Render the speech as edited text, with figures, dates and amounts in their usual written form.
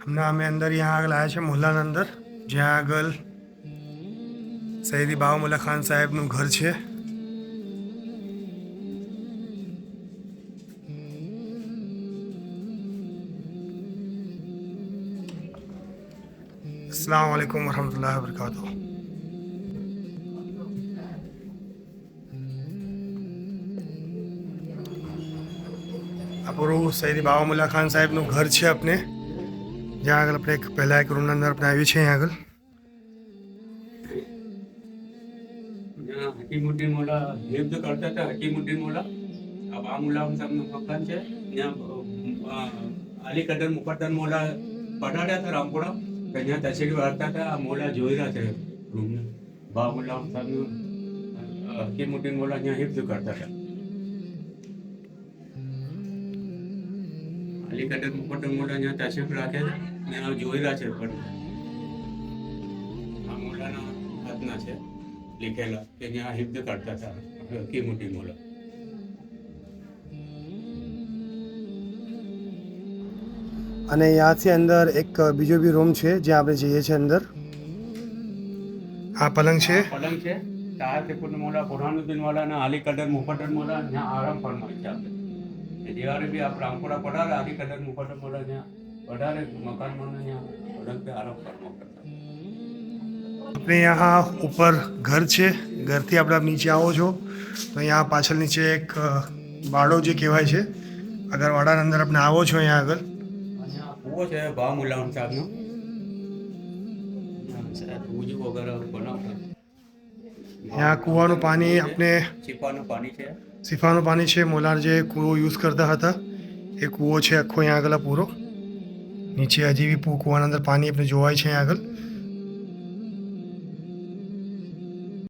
હમણાં અમે અંદર यहाँ આગળ આવ્યા છે મોહલ્લાના અંદર, જ્યાં આગળ સૈયદી બાવામુલ્લા ખાન સાહેબનું ઘર છે. अस्सलाम वालेकुम वरहमतुल्लाहि वबरकातुह. આ પૂરું સૈયદી બાવામુલ્લા ખાન સાહેબનું ઘર છે આપણે, જ્યાં આગળ આપણે પહેલાં એક રૂમના અંદર આપણે આવ્યું છે. અહીંયા આગળ હકીમુદ્દીન મોલા યુદ્ધ કરતા હતા. હકીમુદ્દીન મોલા આ બાमुल्ला સાહેબનું મકાન છે. ત્યાં અલી કદર મુકદ્દમ મોલા પડાડ્યા હતા રામપુરા, ત્યાં તસવીર વાળતા હતા. આ મોલા જોઈ રહ્યા છે રૂમને. બાमुल्ला સાહેબનું હકીમુદ્દીન મોલા ત્યાં યુદ્ધ કરતા હતા. અલી કદર મુકદ્દમ મોલા ત્યાં તસવીર રાખે છે, ત્યાં જોઈ રહ્યા છે. પણ આ મોલાના હાથના છે लिखेला कि यहाँ युद्ध करता था हकीमुद्दीन मोला. અને ત્યાંથી અંદર એક બીજો બી રૂમ છે જ્યાં આપણે જઈએ છીએ અંદર. આ પલંગ છે. પલંગ છે. તાર તિપુર મોલા બુરહાનુદ્દીન વાલા ના અલી કદર મુકદ્દમ મોલા ત્યાં આરામ ફરમાય છે. આપણે દિવાળી બી આપ રામપુરા પડારે અલી કદર મુકદ્દમ મોલા ત્યાં પડારે મકાન માં ત્યાં પલંગ पे આરામ ફરમાવ કરતા. આપણે यहाँ ऊपर घर છે. ઘરથી આપણે નીચે આવો છો તો અહીંયા પાછળ નીચે એક વાડો જે કહેવાય છે. અગર વાડાના અંદર આપણે આવો છો અહીંયા આગળ અહીંયા કૂવો છે બાमुल्ला સાહેબનો. પૂજો વગેરે બનાવતા. यहाँ કૂવાનું પાણી આપણે છીપાનું પાણી છે. સિફાનું પાણી છે. મોલાર જે કૂવો યુઝ કરતા હતા એ કૂવો છે આખો અહીંયા આગળ પૂરો. નીચે હજી બી કૂવાના અંદર પાણી આપણે જોવાય છે અહીંયા આગળ.